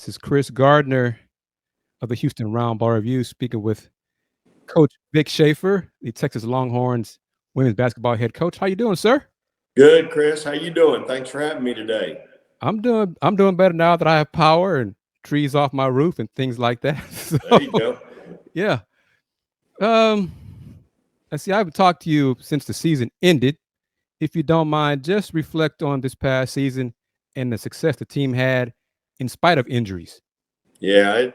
This is Chris Gardner of the Houston Round Ball Review speaking with Coach Vic Schaefer, the Texas Longhorns women's basketball head coach. How you doing, sir? Good, Chris. How you doing? Thanks for having me today. I'm doing better now that I have power and trees off my roof and things like that. So, There you go. yeah. Um, let's see. I haven't talked to you since the season ended. If you don't mind, just reflect on this past season and the success the team had in spite of injuries. Yeah,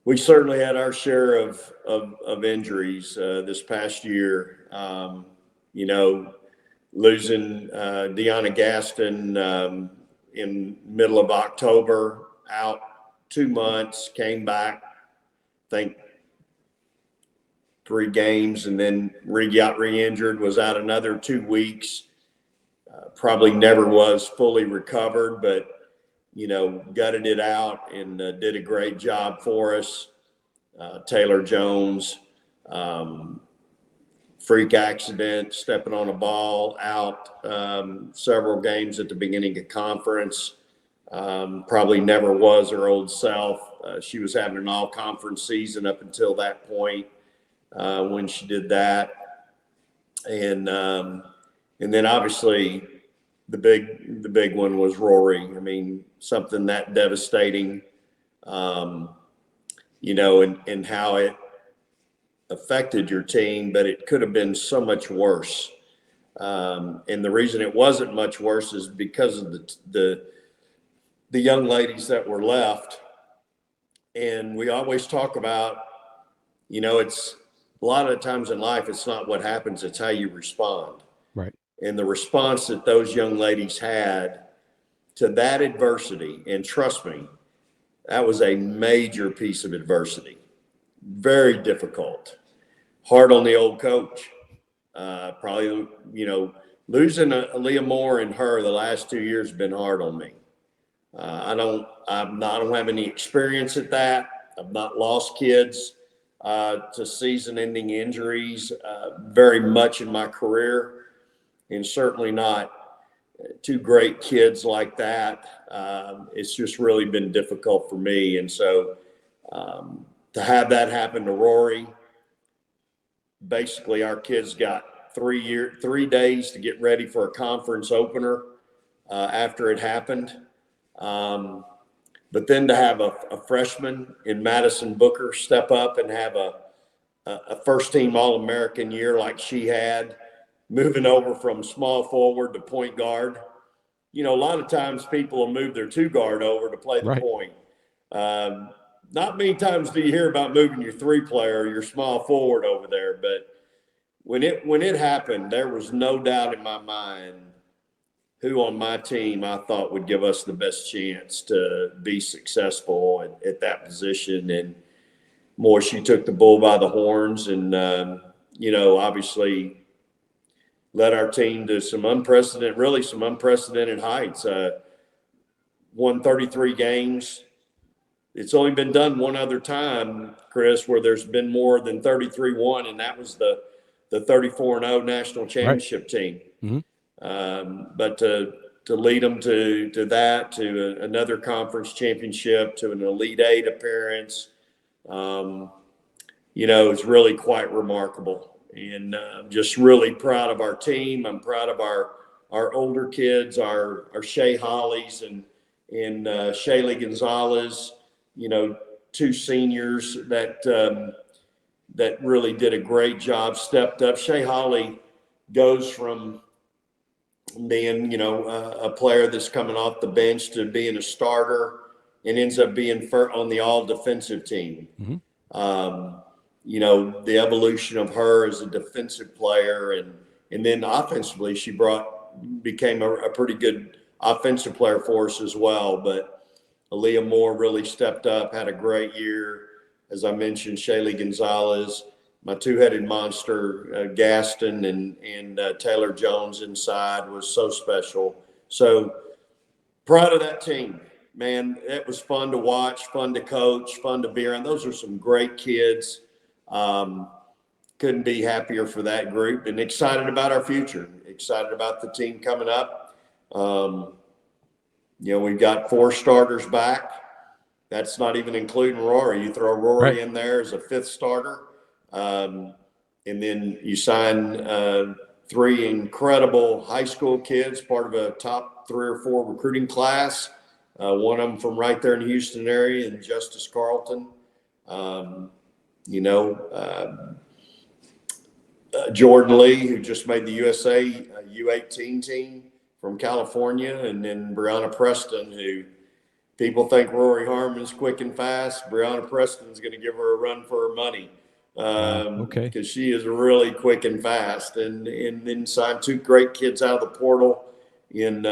we certainly had our share of injuries this past year. You know, losing Deanna Gaston in middle of October, out 2 months, came back, I think 3 games, and then got re-injured, was out another 2 weeks. Probably never was fully recovered, but gutted it out and did a great job for us. Taylor Jones, freak accident, stepping on a ball, out several games at the beginning of conference. Probably never was her old self. She was having an all-conference season up until that point when she did that. And then obviously the big one was Rory. I mean, something that devastating, and how it affected your team, but it could have been so much worse. And the reason it wasn't much worse is because of the young ladies that were left. And we always talk about, it's a lot of the times in life, it's not what happens, it's how you respond. Right. And the response that those young ladies had to that adversity, and trust me, that was a major piece of adversity. Very difficult. Hard on the old coach. Probably, losing Aaliyah Moore and her the last 2 years has been hard on me. I don't have any experience at that. I've not lost kids to season-ending injuries very much in my career, and certainly not two great kids like that. It's just really been difficult for me. And so to have that happen to Rory, basically our kids got 3 days to get ready for a conference opener after it happened. But then to have a freshman in Madison Booker step up and have a first-team All-American year like she had, moving over from small forward to point guard. A lot of times people will move their two guard over to play the Right. point. Not many times do you hear about moving your three player, your small forward over there. But when it happened, there was no doubt in my mind who on my team I thought would give us the best chance to be successful at that position. And more, she took the bull by the horns and, obviously led our team to some unprecedented heights. Won 33 games. It's only been done one other time, Chris, where there's been more than 33-1, and that was the 34-0 national championship team. Mm-hmm. But to lead them to that, to another conference championship, to an Elite Eight appearance, is really quite remarkable. And I'm just really proud of our team. I'm proud of our older kids, our Shay Hollies and Shaylee Gonzalez, two seniors that really did a great job, stepped up. Shay Holly goes from being, a player that's coming off the bench to being a starter and ends up being on the all defensive team. Mm-hmm. The evolution of her as a defensive player, and then offensively, she became a pretty good offensive player for us as well. But Aaliyah Moore really stepped up, had a great year. As I mentioned, Shaylee Gonzalez, my two-headed monster, Gaston and Taylor Jones inside was so special. So proud of that team, man. It was fun to watch, fun to coach, fun to be around. Those are some great kids. Couldn't be happier for that group and excited about our future, excited about the team coming up. We've got 4 starters back. That's not even including Rory. You throw Rory in there as a fifth starter, and then you sign 3 incredible high school kids, part of a top 3 or 4 recruiting class. One of them from right there in the Houston area, and Justice Carlton. Jordan Lee, who just made the USA U18 team from California, and then Brianna Preston, who people think Rory Harmon's quick and fast. Brianna Preston's going to give her a run for her money because she is really quick and fast. And then signed 2 great kids out of the portal in,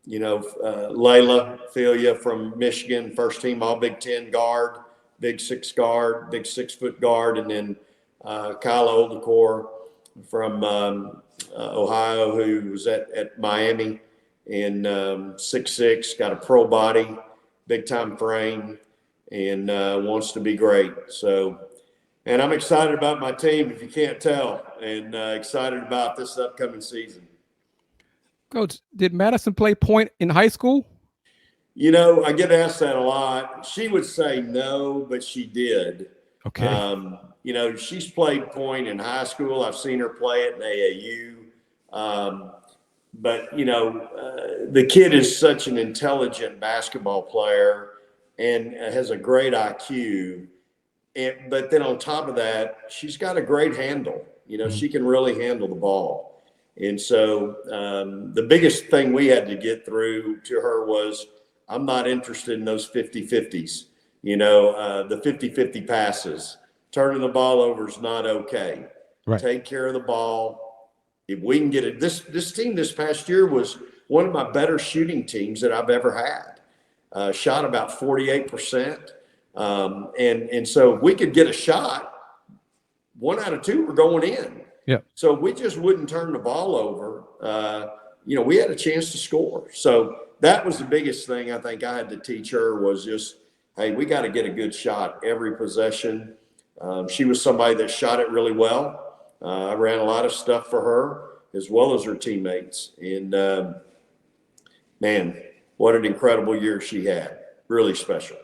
Layla Filia from Michigan, first team All Big Ten guard, big 6 guard, big 6-foot guard, and then Kyla Oldacor from Ohio, who was at Miami, and 6'6", got a pro body, big time frame, and wants to be great. So, and I'm excited about my team, if you can't tell, and excited about this upcoming season. Coach, did Madison play point in high school? I get asked that a lot. She would say no, but she did. Okay. She's played point in high school. I've seen her play it in AAU. But the kid is such an intelligent basketball player and has a great IQ. But then on top of that, she's got a great handle. She can really handle the ball. And so the biggest thing we had to get through to her was, I'm not interested in those 50-50s. The 50-50 passes. Turning the ball over is not okay. Right. Take care of the ball. If we can get it, this team this past year was one of my better shooting teams that I've ever had. Shot about 48%. And so if we could get a shot, 1 out of 2 were going in. Yeah. So we just wouldn't turn the ball over. We had a chance to score. So that was the biggest thing I think I had to teach her was just, hey, we got to get a good shot every possession. She was somebody that shot it really well. I ran a lot of stuff for her as well as her teammates. And, man, what an incredible year she had. Really special.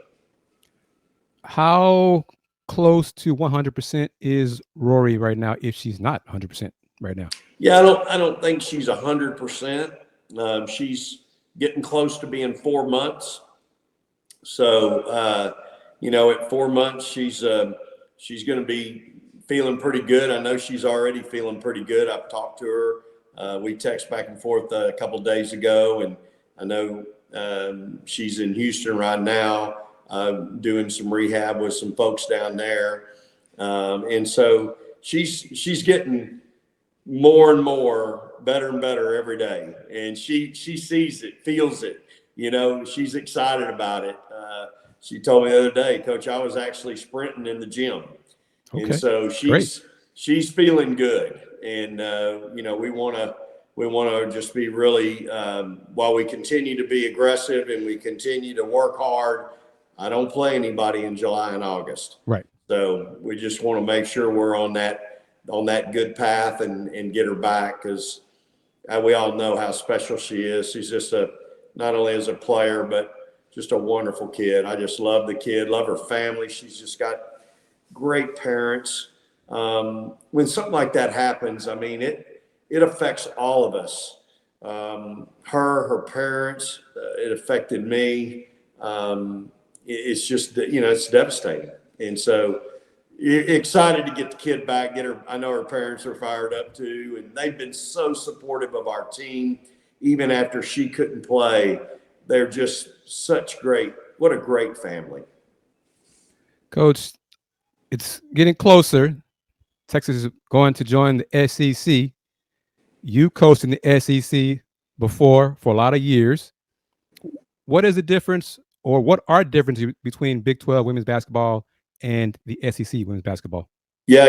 How close to 100% is Rory right now if she's not 100% right now? Yeah, I don't think she's 100%. She's getting close to being 4 months. So, at 4 months, she's going to be feeling pretty good. I know she's already feeling pretty good. I've talked to her. We text back and forth a couple of days ago, and I know she's in Houston right now doing some rehab with some folks down there. And so she's getting more and more better and better every day. And she sees it, feels it. She's excited about it. She told me the other day, Coach, I was actually sprinting in the gym. Okay. And so she's feeling good. And, we want to just be really, while we continue to be aggressive and we continue to work hard, I don't play anybody in July and August. Right. So we just want to make sure we're on that good path and get her back, because we all know how special she is. She's just not only as a player, but just a wonderful kid. I just love the kid, love her family. She's just got great parents. When something like that happens, I mean, it affects all of us. Her parents, it affected me. It's just, it's devastating. And so excited to get the kid back, get her. I know her parents are fired up too, and they've been so supportive of our team. Even after she couldn't play, they're just what a great family. Coach, it's getting closer. Texas is going to join the SEC. You coached in the SEC before for a lot of years. What is the difference, or what are differences between Big 12 women's basketball and the SEC women's basketball? Yeah,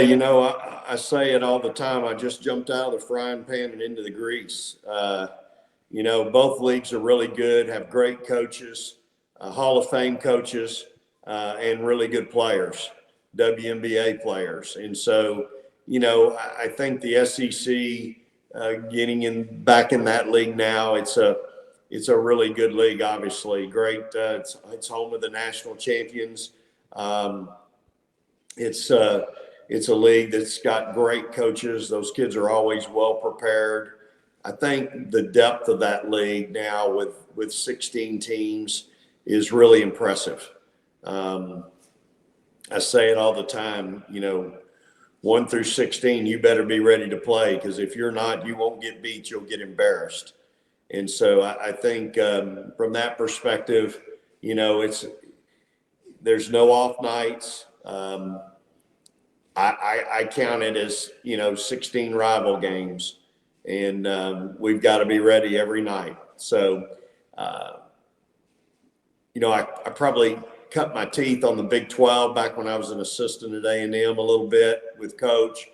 I say it all the time. I just jumped out of the frying pan and into the grease. Both leagues are really good, have great coaches, Hall of Fame coaches, and really good players, WNBA players. And so, I think the SEC getting back in that league now, it's it's a really good league. Obviously, great. It's home of the national champions. It's a league that's got great coaches. Those kids are always well prepared. I think the depth of that league now with 16 teams is really impressive. I say it all the time, 1 through 16, you better be ready to play, because if you're not, you won't get beat, you'll get embarrassed. And so I think from that perspective, there's no off nights. I count it as, 16 rival games, and we've got to be ready every night. So, I probably cut my teeth on the Big 12 back when I was an assistant at A&M a little bit with Coach.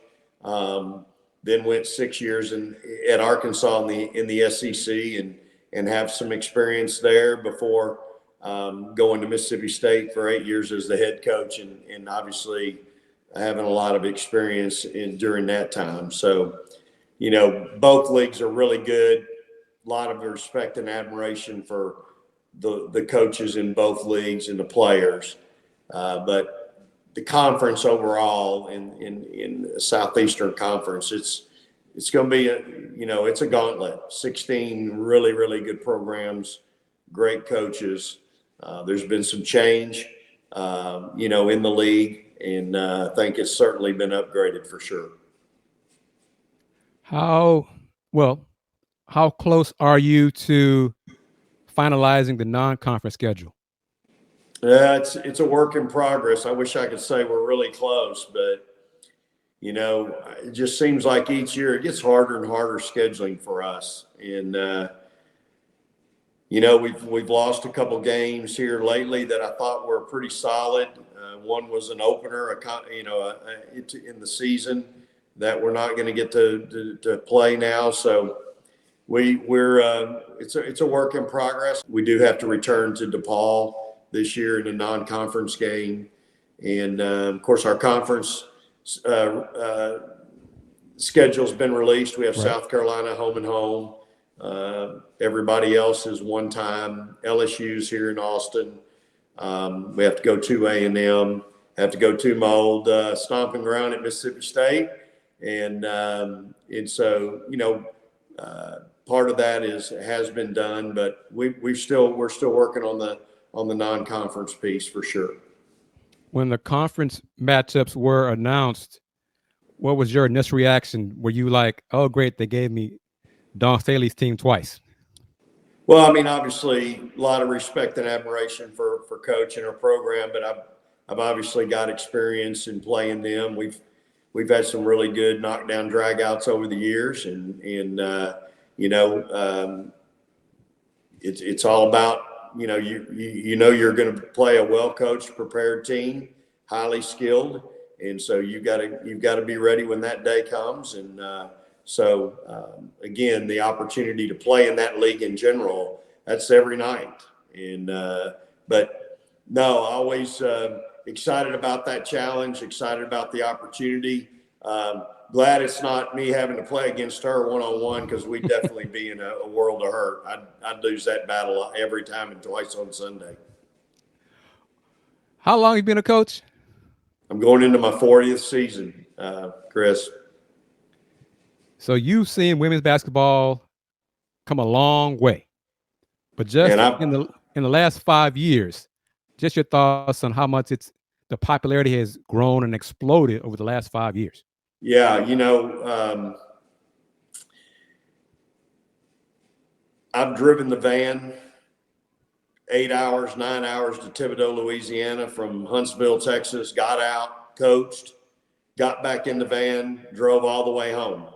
Then went 6 years at Arkansas in the SEC and have some experience there before going to Mississippi State for 8 years as the head coach, and obviously having a lot of experience during that time. So, both leagues are really good. A lot of respect and admiration for the coaches in both leagues and the players. But the conference overall in the Southeastern Conference, it's going to be it's a gauntlet. 16 really, really good programs, great coaches. There's been some change, in the league, and I think it's certainly been upgraded for sure. How close are you to finalizing the non-conference schedule? It's a work in progress. I wish I could say we're really close, but it just seems like each year it gets harder and harder scheduling for us. And we've lost a couple games here lately that I thought were pretty solid. One was an opener, in the season that we're not going to get to play now. So it's a work in progress. We do have to return to DePaul this year in a non-conference game, and of course our conference schedule's been released. We have right. South Carolina home and home. Everybody else is one time. LSU's here in Austin. We have to go to A&M. Have to go to my old stomping ground at Mississippi State, and so part of that has been done, but we're still working on the non-conference piece for sure. When the conference matchups were announced, what was your initial reaction? Were you like, "Oh, great, they gave me Don Staley's team twice"? Well, I mean, obviously, a lot of respect and admiration for Coach and our program, but I've obviously got experience in playing them. We've had some really good knockdown dragouts over the years, and it's all about you're going to play a well-coached, prepared team, highly skilled, and so you've got to be ready when that day comes. And again, the opportunity to play in that league in general, that's every night. And but no, always excited about that challenge, excited about the opportunity. Glad it's not me having to play against her one-on-one, because we'd definitely be in a world of hurt. I'd lose that battle every time and twice on Sunday. How long have you been a coach? I'm going into my 40th season, Chris. So you've seen women's basketball come a long way, but just in the last 5 years, just your thoughts on how much the popularity has grown and exploded over the last 5 years. Yeah, I've driven the van 8 hours, 9 hours to Thibodaux, Louisiana from Huntsville, Texas, got out, coached, got back in the van, drove all the way home.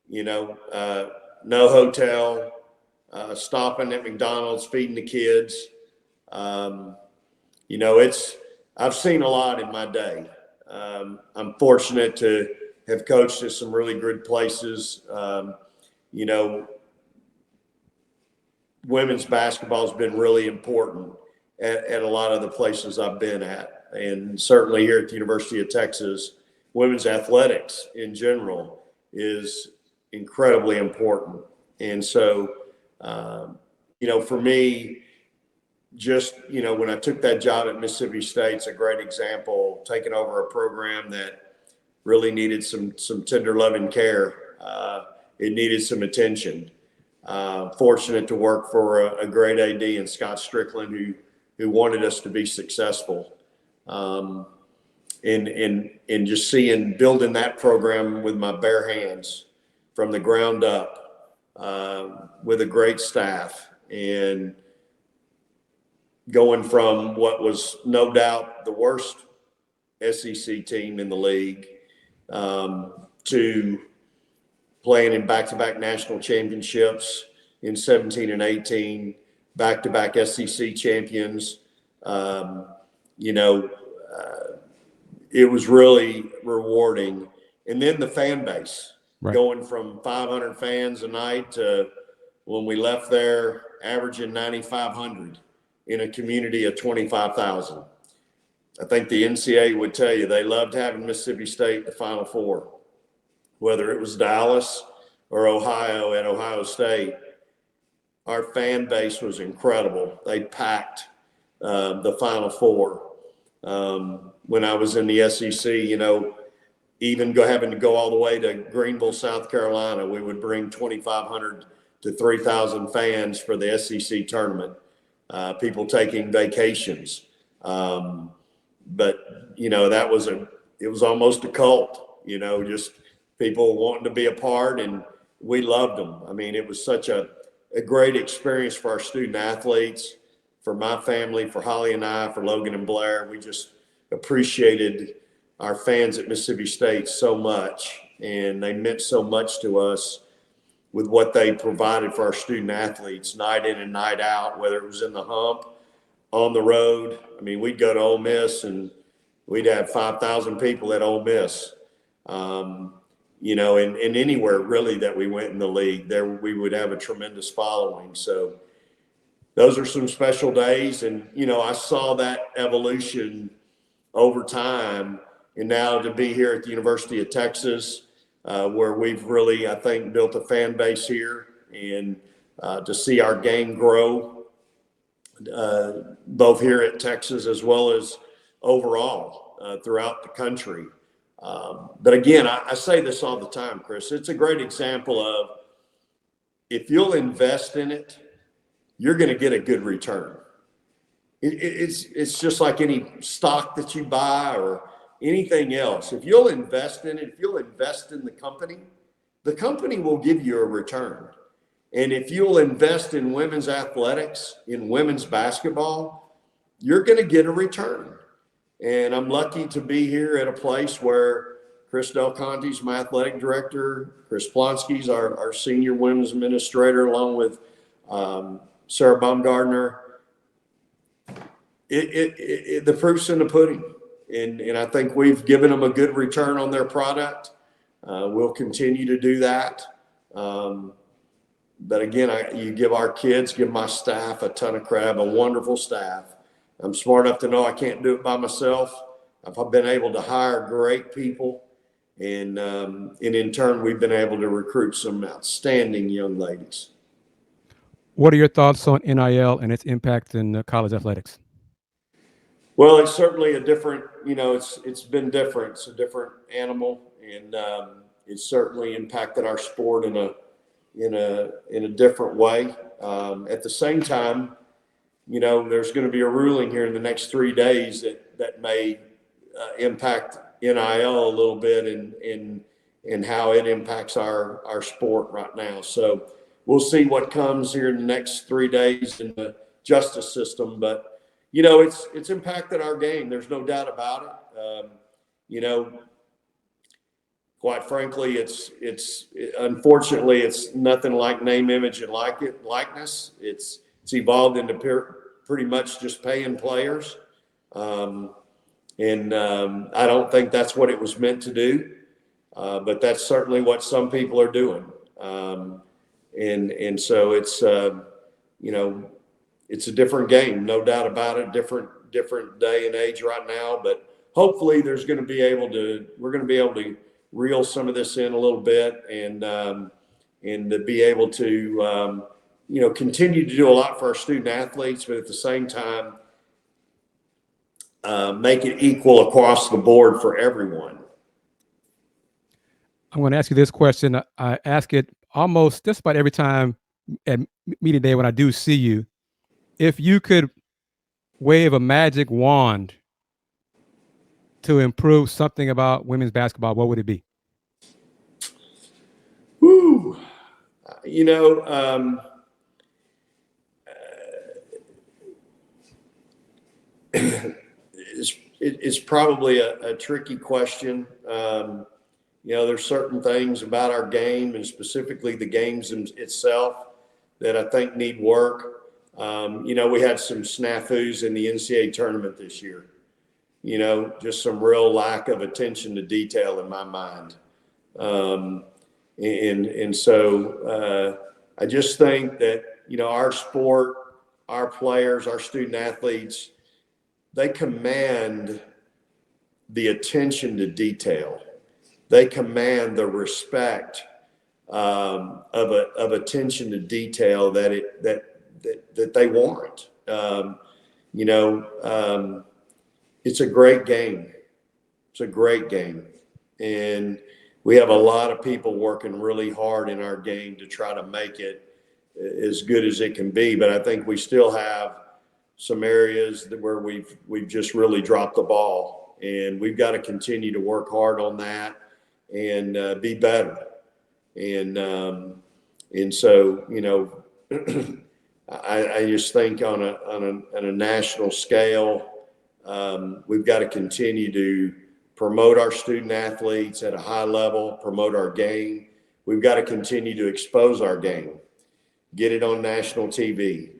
No hotel, stopping at McDonald's, feeding the kids. I've seen a lot in my day. I'm fortunate to have coached at some really good places. Women's basketball has been really important at a lot of the places I've been at. And certainly here at the University of Texas, women's athletics in general is incredibly important. And so For me, just, when I took that job at Mississippi State, it's a great example, taking over a program that really needed some tender loving care. It needed some attention. Fortunate to work for a great AD in Scott Strickland, who wanted us to be successful. And just building that program with my bare hands from the ground up, with a great staff, and going from what was no doubt the worst SEC team in the league, to playing in back-to-back national championships in 17 and 18, back-to-back SEC champions. It was really rewarding. And then the fan base, Right. going from 500 fans a night to, when we left there, averaging 9,500 in a community of 25,000. I think the NCAA would tell you they loved having Mississippi State in the Final Four, whether it was Dallas or Ohio at Ohio State. Our fan base was incredible. They packed the Final Four. When I was in the SEC, even having to go all the way to Greenville, South Carolina, we would bring 2,500 to 3,000 fans for the SEC tournament. People taking vacations. But it was almost a cult, just people wanting to be a part, and we loved them. I mean, it was such a great experience for our student athletes, for my family, for Holly and I, for Logan and Blair. We just appreciated our fans at Mississippi State so much, and they meant so much to us with what they provided for our student athletes night in and night out, whether it was in the hump, on the road. I mean, we'd go to Ole Miss and we'd have 5,000 people at Ole Miss. And anywhere really that we went in the league, there we would have a tremendous following. So those are some special days. And, I saw that evolution over time. And now to be here at the University of Texas, where we've really, I think, built a fan base here, and to see our game grow, both here at Texas as well as overall throughout the country. But again, I say this all the time, Chris. It's a great example of, if you'll invest in it, you're going to get a good return. It's just like any stock that you buy or anything else. If you'll invest in it, if you'll invest in the company will give you a return. And if you'll invest in women's athletics, in women's basketball, you're going to get a return. And I'm lucky to be here at a place where Chris Del Conte's my athletic director, Chris Plonsky's our senior women's administrator, along with Sarah Baumgardner. The proof's in the pudding. And I think we've given them a good return on their product. We'll continue to do that. But again, you give our kids, give my staff a ton of credit. I have a wonderful staff. I'm smart enough to know I can't do it by myself. I've been able to hire great people. And in turn, we've been able to recruit some outstanding young ladies. What are your thoughts on NIL and its impact in college athletics? Well, it's certainly a different, it's been different. It's a different animal, and it's certainly impacted our sport in a different way. At the same time, there's going to be a ruling here in the next 3 days that may impact NIL a little bit in how it impacts our sport right now. So we'll see what comes here in the next 3 days in the justice system, but it's impacted our game. There's no doubt about it. Quite frankly, it's unfortunately, it's nothing like name, image, and likeness. It's evolved into pretty much just paying players. I don't think that's what it was meant to do. But that's certainly what some people are doing. And so it's, it's a different game, no doubt about it. Different day and age right now, but hopefully we're going to be able to reel some of this in a little bit, and to be able to, continue to do a lot for our student athletes, but at the same time, make it equal across the board for everyone. I'm going to ask you this question. I ask it almost just about every time at media day when I do see you. If you could wave a magic wand to improve something about women's basketball, what would it be? Woo! It's probably a tricky question. There's certain things about our game and specifically the games itself that I think need work. We had some snafus in the NCAA tournament this year. Just some real lack of attention to detail in my mind. And so I just think that, our sport, our players, our student athletes, they command the attention to detail. They command the respect of attention to detail that they warrant. It's a great game. It's a great game. And we have a lot of people working really hard in our game to try to make it as good as it can be. But I think we still have some areas where we've just really dropped the ball, and we've got to continue to work hard on that and be better. And so, I just think on a national scale, we've got to continue to promote our student athletes at a high level, promote our game. We've got to continue to expose our game, get it on national TV,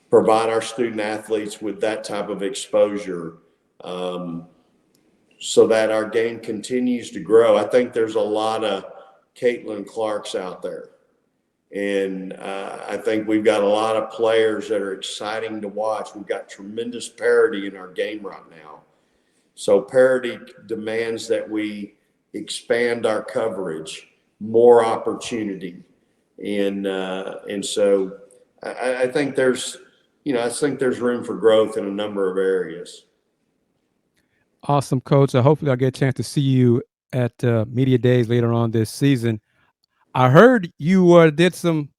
provide our student athletes with that type of exposure, so that our game continues to grow. I think there's a lot of Caitlin Clarks out there. And I think we've got a lot of players that are exciting to watch. We've got tremendous parity in our game right now. So parity demands that we expand our coverage, more opportunity. And so I think there's room for growth in a number of areas. Awesome, Coach. Hopefully I'll get a chance to see you at media days later on this season. I heard you did some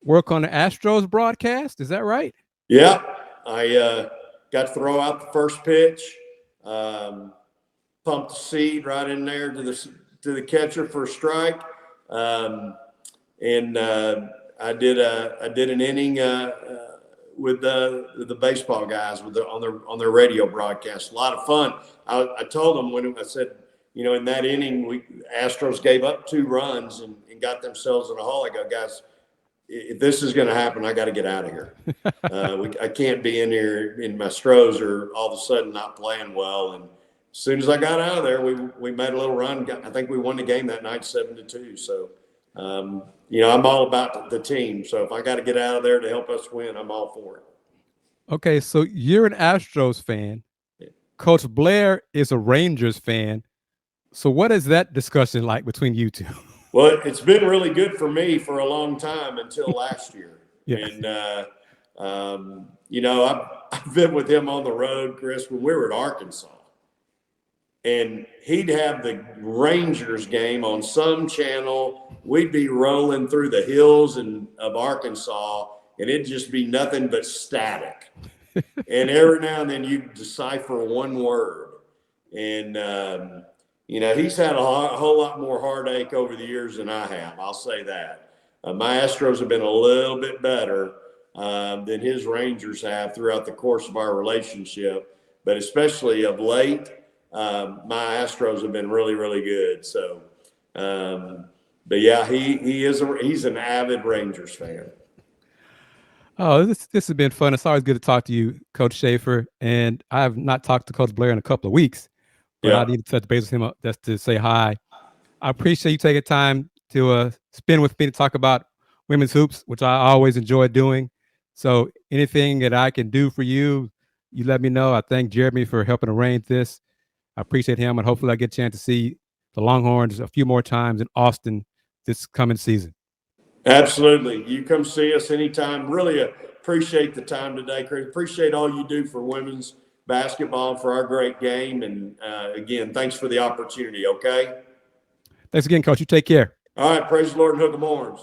work on the Astros broadcast. Is that right? Yeah, I got to throw out the first pitch, pumped the seed right in there to the catcher for a strike, and I did an inning with the baseball guys on their radio broadcast. A lot of fun. I told them when I said, in that inning, Astros gave up 2 runs and got themselves in a hole. I go, guys, if this is going to happen, I got to get out of here. I can't be in here in my Stros or all of a sudden not playing well. And as soon as I got out of there, we made a little run. I think we won the game that night 7-2. So, I'm all about the team. So if I got to get out of there to help us win, I'm all for it. Okay, so you're an Astros fan. Yeah. Coach Blair is a Rangers fan. So what is that discussion like between you two? Well, it's been really good for me for a long time until last year. Yeah. And, I've been with him on the road, Chris, when we were at Arkansas. And he'd have the Rangers game on some channel. We'd be rolling through the hills of Arkansas, and it'd just be nothing but static. And every now and then you'd decipher one word. And, he's had a whole lot more heartache over the years than I have. I'll say that. My Astros have been a little bit better than his Rangers have throughout the course of our relationship. But especially of late, my Astros have been really, really good. So, but yeah, he's an avid Rangers fan. Oh, this has been fun. It's always good to talk to you, Coach Schaefer. And I have not talked to Coach Blair in a couple of weeks, but I need to touch base with him just to say hi. I appreciate you taking time to spend with me to talk about women's hoops, which I always enjoy doing. So anything that I can do for you, you let me know. I thank Jeremy for helping arrange this. I appreciate him, and hopefully I get a chance to see the Longhorns a few more times in Austin this coming season. Absolutely. You come see us anytime. Really appreciate the time today, Chris. Appreciate all you do for women's basketball and for our great game. And again, thanks for the opportunity. Okay. Thanks again, Coach. You take care. All right. Praise the Lord and hook 'em horns.